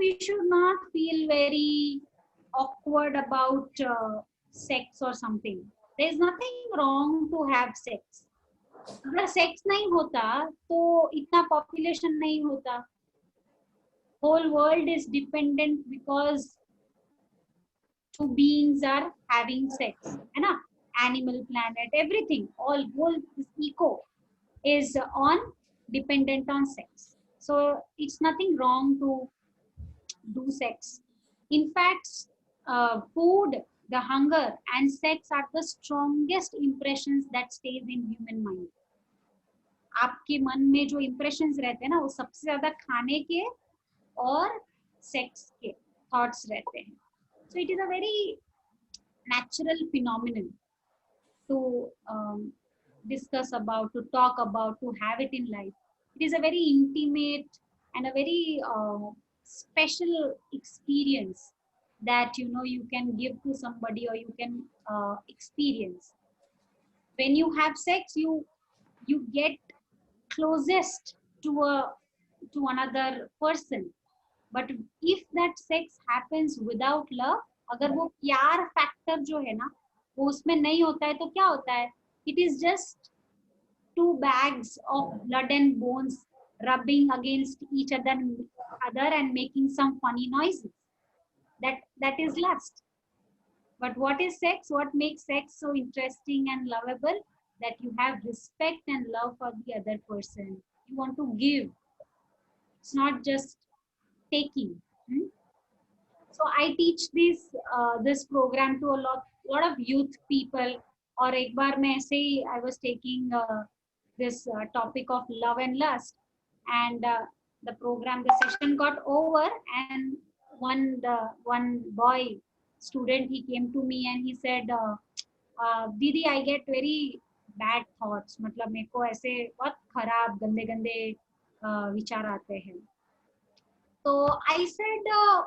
we should not feel very awkward about sex or something. There is nothing wrong to have sex. अगर sex नहीं होता तो इतना population नहीं होता. Whole world is dependent because two beings are having sex, है ना? Animal planet, everything, all whole this eco is on dependent on sex. So it's nothing wrong to do sex. In fact, food, the hunger, and sex are the strongest impressions that stays in human mind. आपके मन में जो impressions रहते हैं ना, वो सबसे ज्यादा खाने के और sex के thoughts रहते हैं. So it is a very natural phenomenon to discuss about, to talk about, to have it in life. It is a very intimate and a very special experience that you can give to somebody, or you can experience. When you have sex, you get closest to another person. But if that sex happens without love, अगर वो प्यार factor जो है ना वो उसमें नहीं होता है, तो क्या होता है? It is just two bags of blood and bones rubbing against each other and making some funny noises. That is lust. But what is sex? What makes sex so interesting and lovable? That you have respect and love for the other person. You want to give. It's not just taking. So I teach this program to a lot of youth people. और एक बार मैं ऐसे ही I was taking this topic of love and lust, and the session got over, and one boy student, he came to me and he said, दीदी I get very bad thoughts, मतलब मेरे को ऐसे बहुत खराब गंदे गंदे विचार आते हैं. So I said,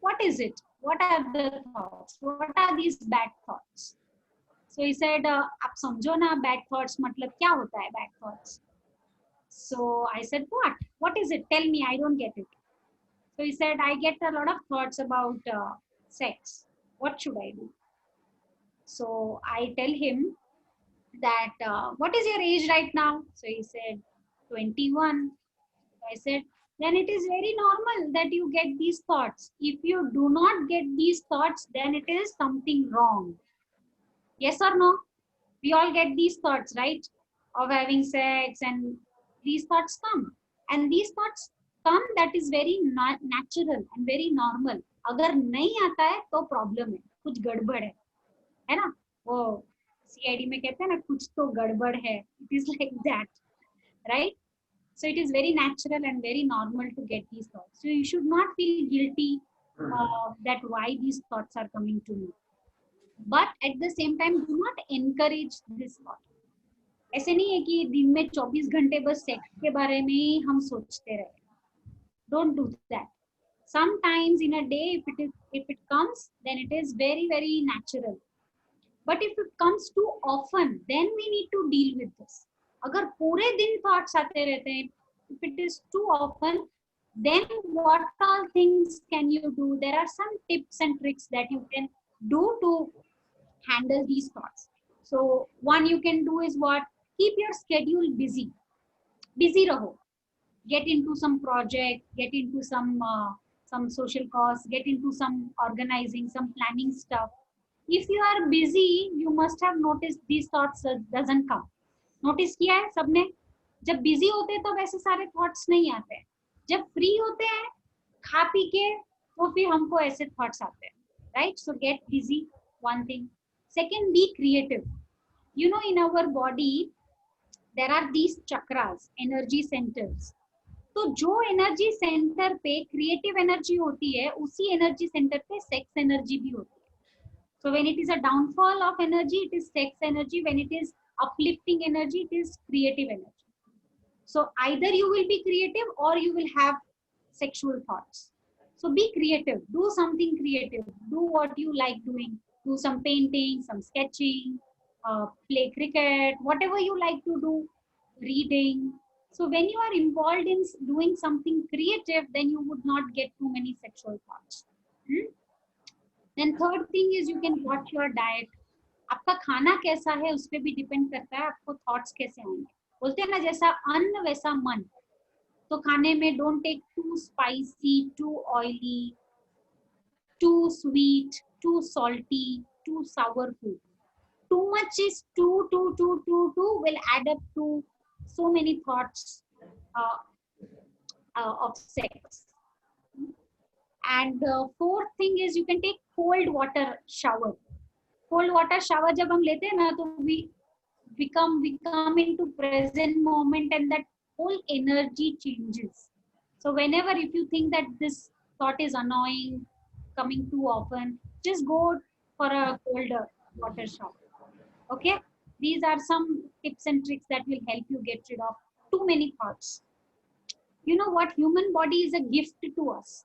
what is it? What are the thoughts? What are these bad thoughts? So he said, आप समझो ना, bad thoughts मतलब क्या होता है bad thoughts? So I said, what? What is it? Tell me, I don't get it. So he said, I get a lot of thoughts about sex. What should I do? So I tell him that, what is your age right now? So he said, 21. I said, then it is very normal that you get these thoughts. If you do not get these thoughts, then it is something wrong. Yes or no? We all get these thoughts, right? Of having sex, and these thoughts come. And these thoughts come, that is very natural and very normal. अगर नहीं आता है तो problem है, कुछ गड़बड़ है ना? वो सीआईडी में कहते हैं ना, कुछ तो गड़बड़ है. It is like that, right? So it is very natural and very normal to get these thoughts. So you should not feel guilty that why these thoughts are coming to me. But at the same time, do not encourage this thought. ऐसे नहीं है कि दिन में 24 घंटे बस sex के बारे में ही हम सोचते रहे. Don't do that. Sometimes in a day, if it comes, then it is very, very natural. But if it comes too often, then we need to deal with this. अगर पूरे दिन thoughts आते रहते हैं, if it is too often, then what all things can you do? There are some tips and tricks that you can do to handle these thoughts. So one you can do is what? Keep your schedule busy. Busy raho. Get into some project, get into some social cause, get into some organizing, some planning stuff. If you are busy, you must have noticed these thoughts doesn't come. Notice किया है सबने? जब busy होते हैं तो वैसे सारे thoughts नहीं आते हैं. जब फ्री होते हैं खा पी के तो फिर हमको ऐसे थॉट्स आते हैं, right? So get busy, one thing. Second, be creative. You know, in our body there are these chakras, energy centres. तो जो एनर्जी सेंटर पे क्रिएटिव एनर्जी होती है, उसी एनर्जी सेंटर पे सेक्स एनर्जी भी होती है. So when it is a downfall of energy, it is sex energy. When it is uplifting energy, it is creative energy. So either you will be creative or you will have sexual thoughts. So be creative, do something creative, do what you like doing, do some painting, some sketching, play cricket, whatever you like to do, reading. So when you are involved in doing something creative, then you would not get too many sexual thoughts. Hmm? Then third thing is you can watch your diet. आपका खाना कैसा है उस पर भी depend करता है आपको थॉट्स कैसे आएंगे. बोलते हैं ना जैसा अन्न वैसा मन. तो खाने में don't take too spicy, too oily, too sweet, too salty, too sour food. Too much is too will add up to so many thoughts uh, of sex. And the fourth thing is you can take cold water shower. Cold water shower जब हम लेते हैं ना तो we come into present moment and that whole energy changes. So whenever if you think that this thought is annoying, coming too often, just go for a colder water shower. Okay, these are some tips and tricks that will help you get rid of too many thoughts. You know what, human body is a gift to us.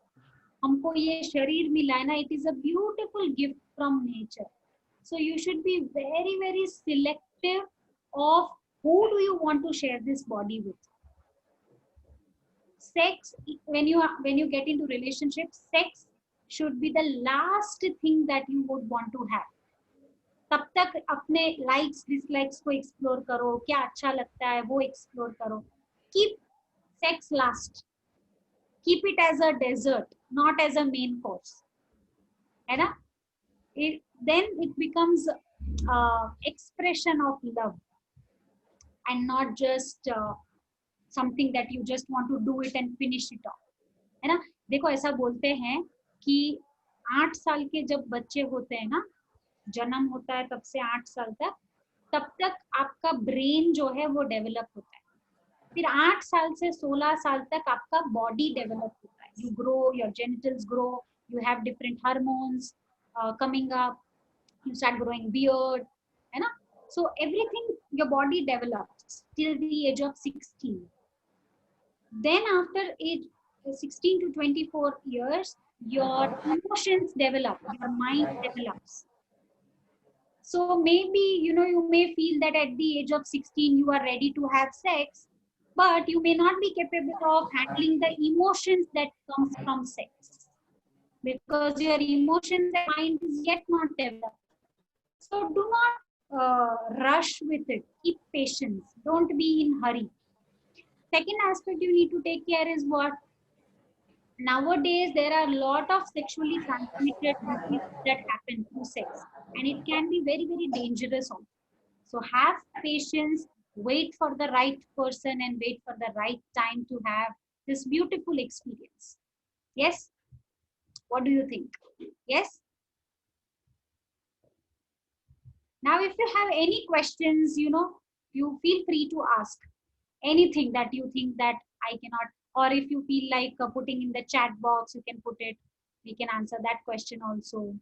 हमको ये शरीर मिला है ना, it is a beautiful gift from nature. So you should be very, very selective of who do you want to share this body with. Sex, when you get into relationships, sex should be the last thing that you would want to have. तब तक अपने likes dislikes को explore करो, क्या अच्छा लगता है वो explore करो. Keep sex last. Keep it as a dessert, not as a main course. है ना? Then it becomes expression of love and not just something that you just want to do it and finish it off. है ना? देखो ऐसा बोलते हैं कि 8 साल के जब बच्चे होते हैं ना, जन्म होता है तब से 8 साल तक, तब तक आपका ब्रेन जो है वो डेवलप होता है. फिर 8 साल से 16 साल तक आपका बॉडी डेवलप होता है. You grow, your genitals grow, you have different hormones coming up, you start growing beard, है ना? So everything, your body develops till the age of 16. Then after age 16 to 24 years, your emotions develop, your mind develops. So maybe, you know, you may feel that at the age of 16 you are ready to have sex, but you may not be capable of handling the emotions that comes from sex because your emotions and mind is yet not developed. So do not rush with it. Keep patience. Don't be in hurry. Second aspect you need to take care is what? Nowadays there are a lot of sexually transmitted diseases that happen through sex, and it can be very, very dangerous also. So have patience, wait for the right person and wait for the right time to have this beautiful experience. Yes? What do you think? Yes? Now, if you have any questions, you know, you feel free to ask anything that you think that I cannot, or if you feel like putting in the chat box, you can put it. We can answer that question also.